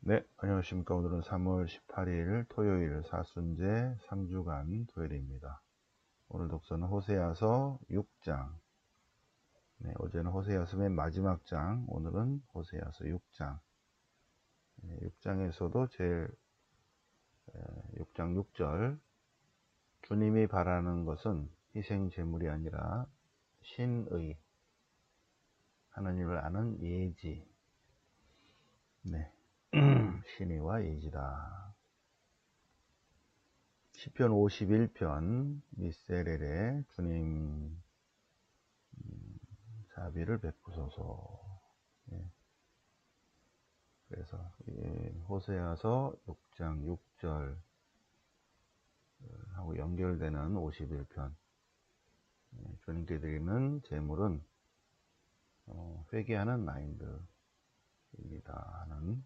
네, 안녕하십니까. 오늘은 3월 18일 토요일 사순제 3주간 토요일입니다. 오늘 독서는 호세아서 6장. 네, 어제는 호세아서 맨 마지막 장, 오늘은 호세아서 6장. 6장에서도 제일 6장 6절 주님이 바라는 것은 희생 제물이 아니라 신의, 하나님을 아는 예지. 네, 신의와 예지다. 시편 51편 미세렐에 주님 자비를 베푸소서. 예. 그래서 호세아서 6장 6절 하고 연결되는 51편, 주님께 드리는 제물은 회개하는 마인드입니다 하는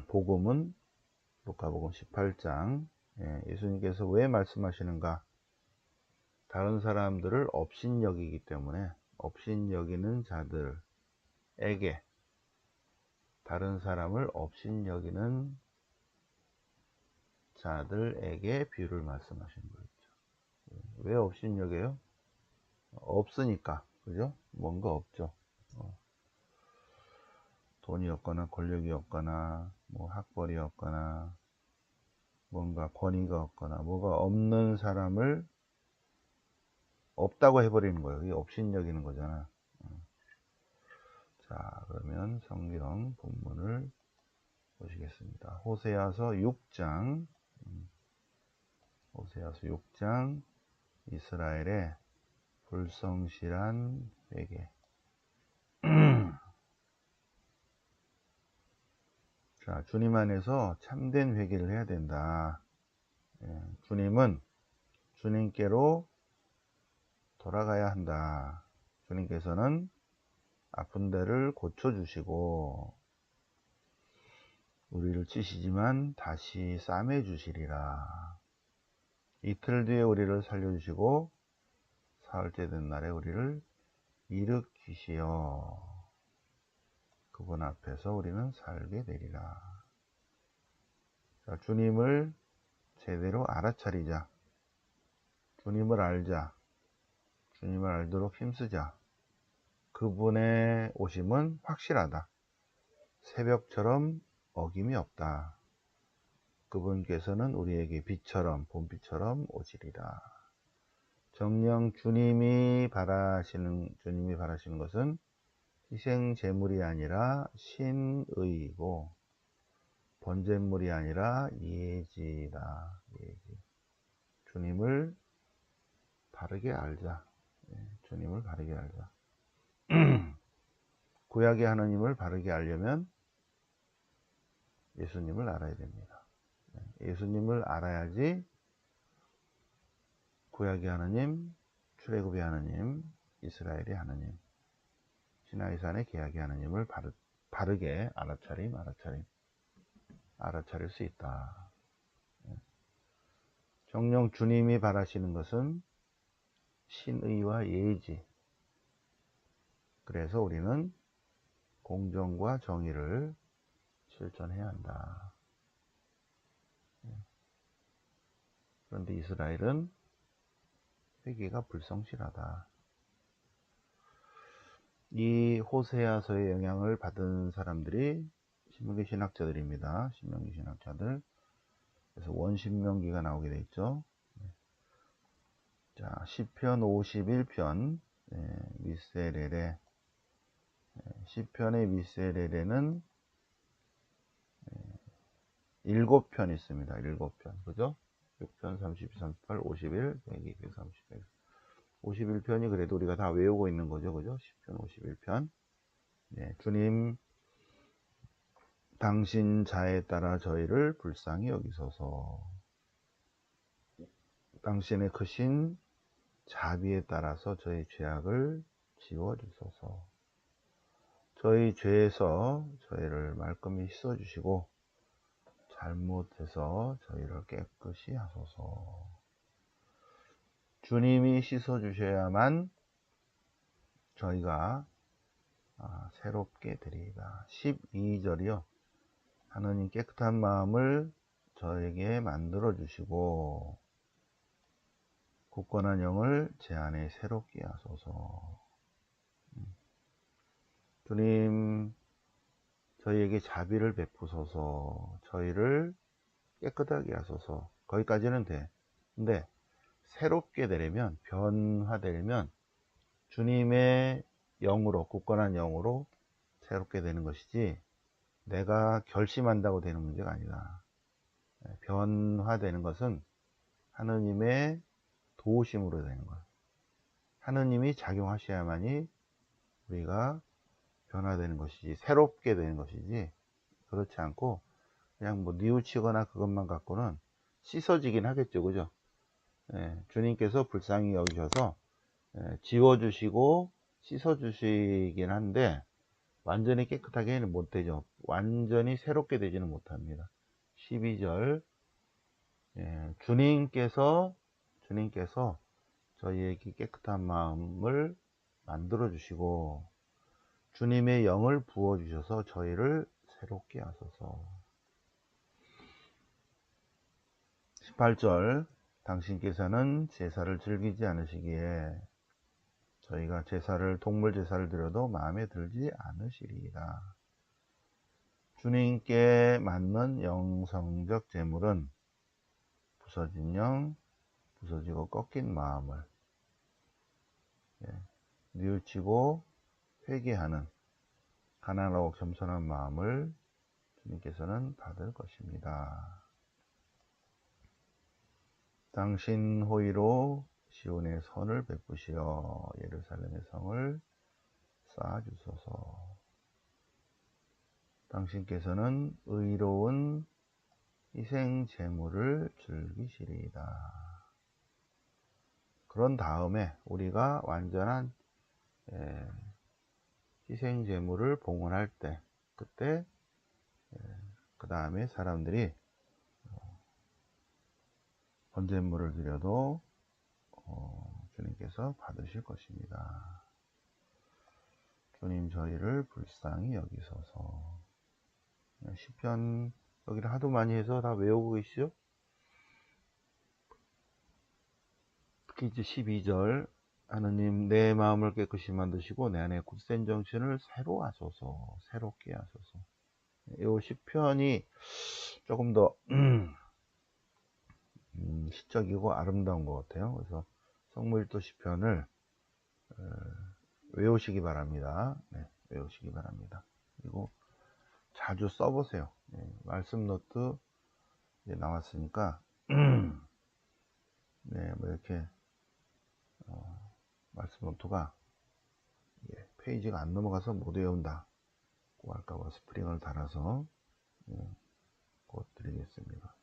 복음은 루카복음 18장. 예수님께서 왜 말씀하시는가? 다른 사람들을 업신여기기 때문에 업신여기는 자들에게, 다른 사람을 업신여기는 자들에게 비유를 말씀하신 거죠. 왜 업신여겨요? 없으니까. 그죠? 뭔가 없죠. 돈이 없거나 권력이 없거나 뭐 학벌이 없거나 뭔가 권위가 없거나 뭐가 없는 사람을 없다고 해버리는 거예요. 이게 업신여기는 거잖아. 자, 그러면 성경 본문을 보시겠습니다. 호세아서 6장, 호세아서 6장, 이스라엘의 불성실한 회개. 자, 주님 안에서 참된 회개를 해야 된다. 주님은 주님께로 돌아가야 한다. 주님께서는 아픈 데를 고쳐주시고 우리를 치시지만 다시 싸매 주시리라. 이틀 뒤에 우리를 살려주시고 사흘째 된 날에 우리를 일으키시어 그분 앞에서 우리는 살게 되리라. 자, 주님을 제대로 알아차리자. 주님을 알자. 주님을 알도록 힘쓰자. 그분의 오심은 확실하다. 새벽처럼 어김이 없다. 그분께서는 우리에게 빛처럼, 봄비처럼 오시리라. 정녕 주님이 바라시는 것은 희생 제물이 아니라 신의이고 번제물이 아니라 예지다. 예지. 주님을 바르게 알자. 주님을 바르게 알자. 구약의 하나님을 바르게 알려면 예수님을 알아야 됩니다. 예수님을 알아야지 구약의 하나님, 출애굽의 하나님, 이스라엘의 하나님, 시나이산의 계약의 하나님을 바르게 알아차릴 수 있다. 정녕 주님이 바라시는 것은 신의와 예지. 그래서 우리는 공정과 정의를 실천해야 한다. 그런데 이스라엘은 회개가 불성실하다. 이 호세아서의 영향을 받은 사람들이 신명기 신학자들입니다. 신명기 신학자들. 그래서 원신명기가 나오게 돼 있죠. 자, 시편 51편 미세렐에, 시편의 미세렐에는 7편 있습니다. 7편. 그죠? 6편, 32, 38, 51, 102, 130, 100. 51편이 그래도 우리가 다 외우고 있는 거죠. 그죠? 시편 51편. 주님, 당신 자에 따라 저희를 불쌍히 여기소서. 당신의 크신 자비에 따라서 저희 죄악을 지워주소서. 저희 죄에서 저희를 말끔히 씻어주시고 잘못해서 저희를 깨끗이 하소서. 주님이 씻어주셔야만 저희가 새롭게 되리이다. 12절이요. 하느님 깨끗한 마음을 저에게 만들어 주시고 굳건한 영을 제 안에 새롭게 하소서. 주님, 저희에게 자비를 베푸소서. 저희를 깨끗하게 하소서. 거기까지는 돼. 근데 새롭게 되려면, 변화되려면 주님의 영으로, 굳건한 영으로 새롭게 되는 것이지 내가 결심한다고 되는 문제가 아니다. 변화되는 것은 하느님의 도우심으로 되는 거야. 하느님이 작용하셔야만이 우리가 변화되는 것이지, 새롭게 되는 것이지, 그렇지 않고 그냥 뭐 뉘우치거나 그것만 갖고는 씻어지긴 하겠죠. 그죠? 주님께서 불쌍히 여기셔서 지워주시고 씻어주시긴 한데 완전히 깨끗하게는 못 되죠. 완전히 새롭게 되지는 못합니다. 12절, 주님께서 저희에게 깨끗한 마음을 만들어 주시고 주님의 영을 부어 주셔서 저희를 새롭게 하소서. 18절, 당신께서는 제사를 즐기지 않으시기에 저희가 동물 제사를 드려도 마음에 들지 않으시리이다. 주님께 맞는 영성적 제물은 부서진 영, 부서지고 꺾인 마음을 뉘우치고 회개하는 가난하고 겸손한 마음을 주님께서는 받을 것입니다. 당신 호의로 시온의 선을 베푸시어 예루살렘의 성을 쌓아주소서. 당신께서는 의로운 희생 제물을 즐기시리이다. 그런 다음에 우리가 완전한 희생 제물을 봉헌할 때, 그때 그 다음에 사람들이 번제물을 드려도 주님께서 받으실 것입니다. 주님, 저희를 불쌍히 여기소서. 시편 여기를 하도 많이 해서 다 외우고 계시죠? 특히 이제 12절, 하느님 내 마음을 깨끗이 만드시고 내 안에 굳센 정신을 새롭게 하소서. 이 시편이 조금 더 시적이고 아름다운 것 같아요. 그래서 성무일도 시편을 외우시기 바랍니다. 외우시기 바랍니다. 그리고 자주 써보세요. 말씀 노트 이제 나왔으니까 뭐 이렇게 말씀 노트가 페이지가 안 넘어가서 못 외운다 고 할까봐 스프링을 달아서 곧 드리겠습니다.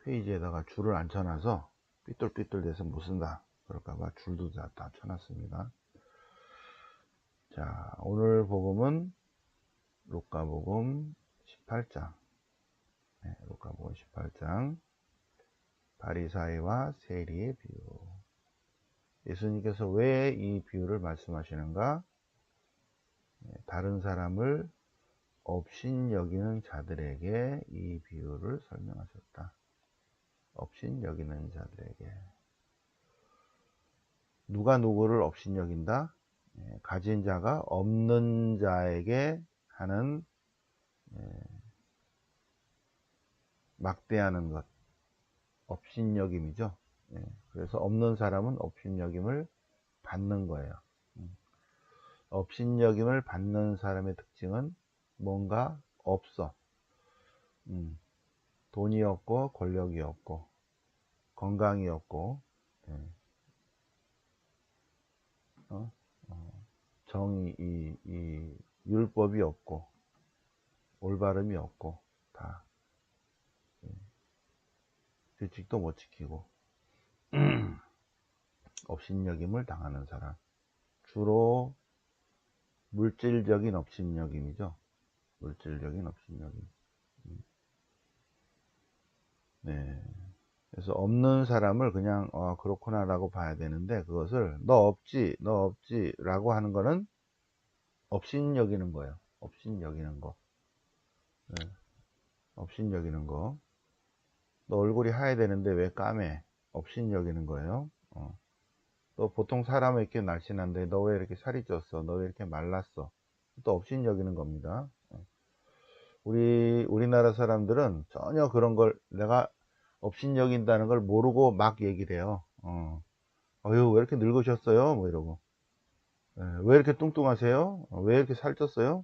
페이지에다가 줄을 안 쳐놔서 삐뚤삐뚤 돼서 못 쓴다 그럴까봐 줄도 다 쳐놨습니다. 자, 오늘 복음은 루카복음 18장, 루카복음 18장, 바리사이와 세리의 비유. 예수님께서 왜 이 비유를 말씀하시는가? 다른 사람을 업신여기는 자들에게 이 비유를 설명하셨다. 업신여기는 자들에게. 누가 누구를 업신여긴다? 가진 자가 없는 자에게 하는 막대하는 것, 업신여김이죠. 그래서 없는 사람은 업신여김을 받는 거예요. 업신여김을 받는 사람의 특징은 뭔가 없어. 돈이 없고 권력이 없고 건강이 없고 정의, 이 율법이 없고 올바름이 없고 다 규칙도 못 지키고 업신여김을 당하는 사람, 주로 물질적인 업신여김이죠. 물질적인 업신여김. 그래서 없는 사람을 그냥 그렇구나 라고 봐야 되는데, 그것을 너 없지 라고 하는 거는 업신여기는 거예요. 업신여기는 거. 예. 업신여기는 거. 너 얼굴이 하얘야 되는데 왜 까매? 업신여기는 거예요. 너 보통 사람은 이렇게 날씬한데 너 왜 이렇게 살이 쪘어? 너 왜 이렇게 말랐어? 또 업신여기는 겁니다. 우리나라 사람들은 전혀 그런 걸 내가 업신여긴다는 걸 모르고 막 얘기를 해요. 어휴, 왜 이렇게 늙으셨어요? 뭐 이러고. 예, 왜 이렇게 뚱뚱하세요? 왜 이렇게 살쪘어요?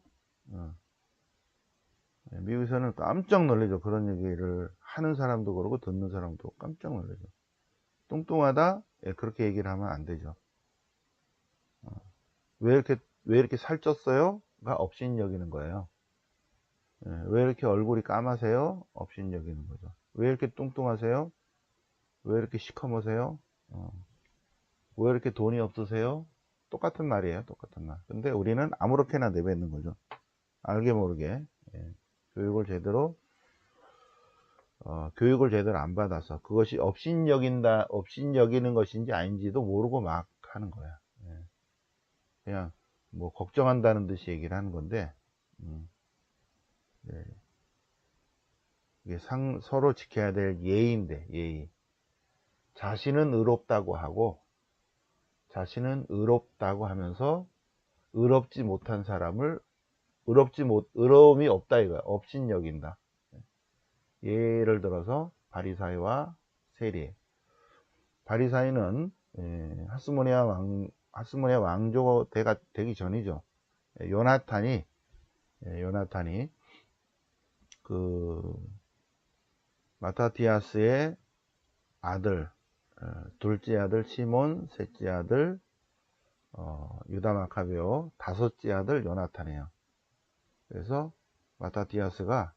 예, 미국에서는 깜짝 놀라죠. 그런 얘기를 하는 사람도 그러고 듣는 사람도 깜짝 놀라죠. 뚱뚱하다? 예, 그렇게 얘기를 하면 안 되죠. 왜 이렇게 살쪘어요? 가 업신여기는 거예요. 예, 왜 이렇게 얼굴이 까마세요? 업신여기는 거죠. 왜 이렇게 뚱뚱하세요? 왜 이렇게 시커머세요? 어, 왜 이렇게 돈이 없으세요? 똑같은 말이에요. 똑같은 말. 근데 우리는 아무렇게나 내뱉는 거죠. 알게 모르게. 예, 교육을 제대로 안 받아서 그것이 업신여기는 것인지 아닌지도 모르고 막 하는 거야. 예, 그냥 뭐 걱정한다는 듯이 얘기를 하는 건데, 예, 이게 서로 지켜야 될 예의인데, 예의. 자신은 의롭다고 하면서 의롭지 못한 사람을 의로움이 없다 이거야. 업신여긴다. 예를 들어서 바리사이와 세리. 바리사이는 하스모니아 왕조가 되기 전이죠. 요나탄이 그 마타티아스의 아들, 둘째 아들 시몬, 셋째 아들 유다 마카베오, 다섯째 아들 요나탄이에요. 그래서 마타티아스가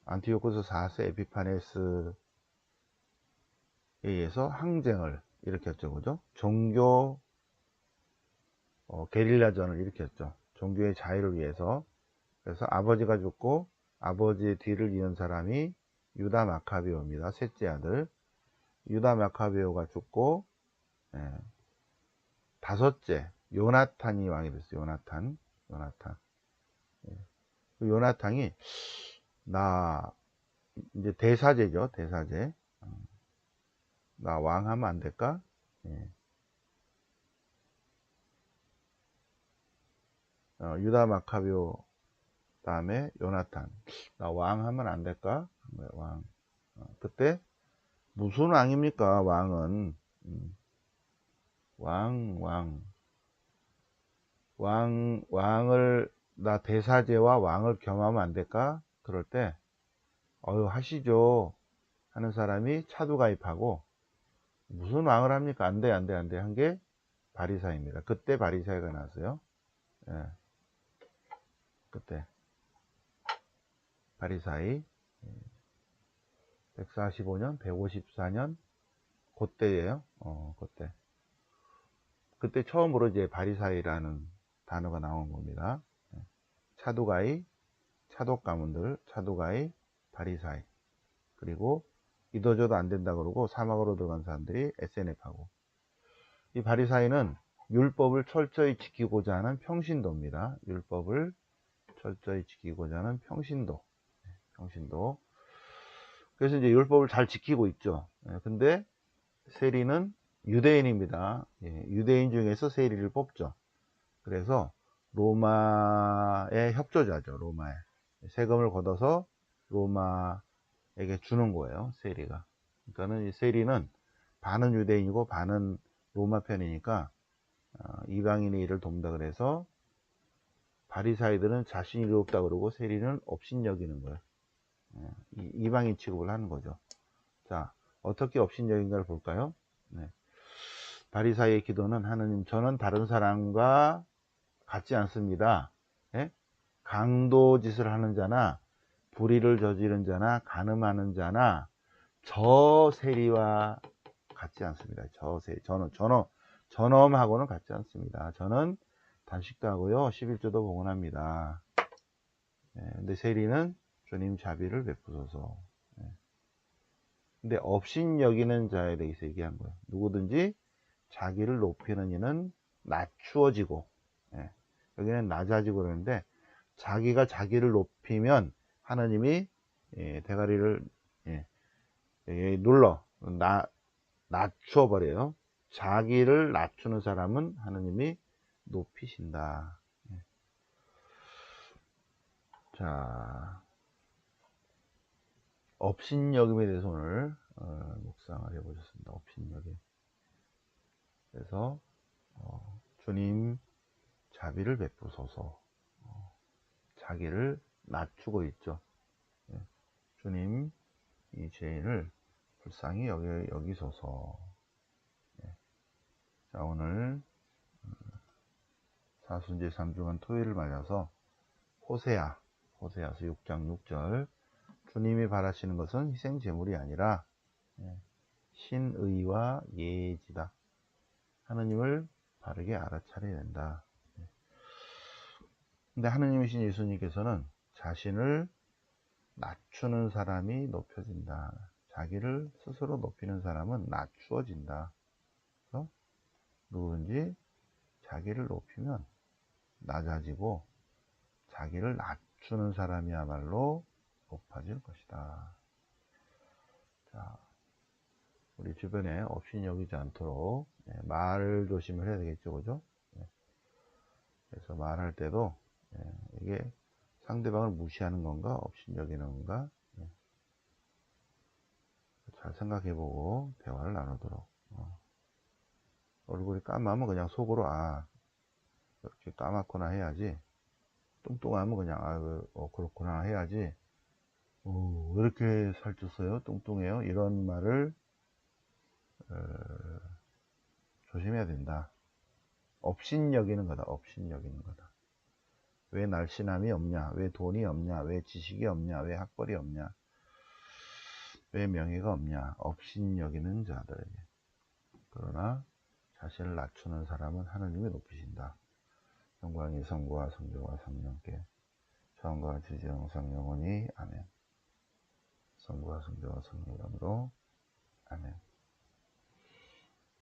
안티오코스 4세 에피파네스에 의해서 항쟁을 일으켰죠. 그죠? 종교 게릴라전을 일으켰죠. 종교의 자유를 위해서. 그래서 아버지가 죽고 아버지의 뒤를 이은 사람이 유다 마카베오입니다. 셋째 아들. 유다 마카베오가 죽고 다섯째 요나탄이 왕이 됐어요. 요나탄. 그 요나탄이 이제 대사제죠. 대사제. 나 왕하면 안 될까? 예. 유다 마카비오 다음에 요나탄. 나 왕하면 안 될까? 왕. 그때 무슨 왕입니까? 왕은 왕을 나 대사제와 왕을 겸하면 안 될까? 그럴 때 하시죠 하는 사람이 차도 가입하고 무슨 왕을 합니까? 안 돼 한 게 바리사입니다. 그때 바리사이가 나왔어요. 예. 그때 바리사이 145년 154년 그때예요. 그때 처음으로 이제 바리사이라는 단어가 나온 겁니다. 차도가이, 차독가문들, 차도가이, 바리사이. 그리고 이도저도 안 된다 그러고 사막으로 들어간 사람들이 SNF하고. 이 바리사이는 율법을 철저히 지키고자 하는 평신도입니다. 율법을 철저히 지키고자 하는 평신도. 그래서 이제 율법을 잘 지키고 있죠. 근데 세리는 유대인입니다. 유대인 중에서 세리를 뽑죠. 그래서 로마의 협조자죠. 로마에 세금을 걷어서 로마에게 주는 거예요. 세리가. 그러니까는 이 세리는 반은 유대인이고 반은 로마 편이니까 이방인의 일을 돕는다 그래서 바리사이들은 자신이 의롭다 그러고 세리는 업신여기는 거예요. 이방인 취급을 하는 거죠. 자, 어떻게 업신여긴가를 볼까요? 네. 바리사이의 기도는 하느님, 저는 다른 사람과 같지 않습니다. 예? 강도짓을 하는 자나 불의를 저지른 자나 간음하는 자나 저 세리와 같지 않습니다. 저놈하고는 같지 않습니다. 저는 단식도 하고요 11조도 봉헌합니다. 근데 세리는 주님 자비를 베푸소서. 근데 업신여기는 자에 대해서 얘기한 거예요. 누구든지 자기를 높이는 이는 낮추어지고, 여기는 낮아지고 그러는데 자기가 자기를 높이면 하나님이 대가리를 눌러 낮추어 버려요. 자기를 낮추는 사람은 하나님이 높이신다. 자, 업신여김에 대해서 오늘 묵상을 해보셨습니다. 업신여김. 그래서 주님 자비를 베푸소서. 자기를 낮추고 있죠. 주님 이 죄인을 불쌍히 여기소서. 자, 오늘 사순절 3주간 토요일을 맞아서 호세아서 6장 6절 주님이 바라시는 것은 희생 제물이 아니라 신의와 예지다. 하나님을 바르게 알아차려야 된다. 근데 하나님이신 예수님께서는 자신을 낮추는 사람이 높여진다. 자기를 스스로 높이는 사람은 낮추어진다. 그래서 누구든지 자기를 높이면 낮아지고 자기를 낮추는 사람이야말로 높아질 것이다. 자, 우리 주변에 업신여기지 않도록 말 조심을 해야 되겠죠, 그죠? 그래서 말할 때도 이게 상대방을 무시하는 건가, 업신여기는 건가, 잘 생각해보고 대화를 나누도록. 얼굴이 까마면 그냥 속으로 이렇게 까맣구나 해야지. 뚱뚱하면 그냥 그렇구나 해야지. 왜 이렇게 살쪘어요? 뚱뚱해요? 이런 말을 조심해야 된다. 업신여기는 거다. 업신여기는 거다. 왜 날씬함이 없냐? 왜 돈이 없냐? 왜 지식이 없냐? 왜 학벌이 없냐? 왜 명예가 없냐? 업신여기는 자들에게. 그러나 자신을 낮추는 사람은 하나님이 높이신다. 영광이 성부와 성자와 성령께 처음과 지지 영상 영원히 아멘. 성부와 성자와 성령으로 아멘.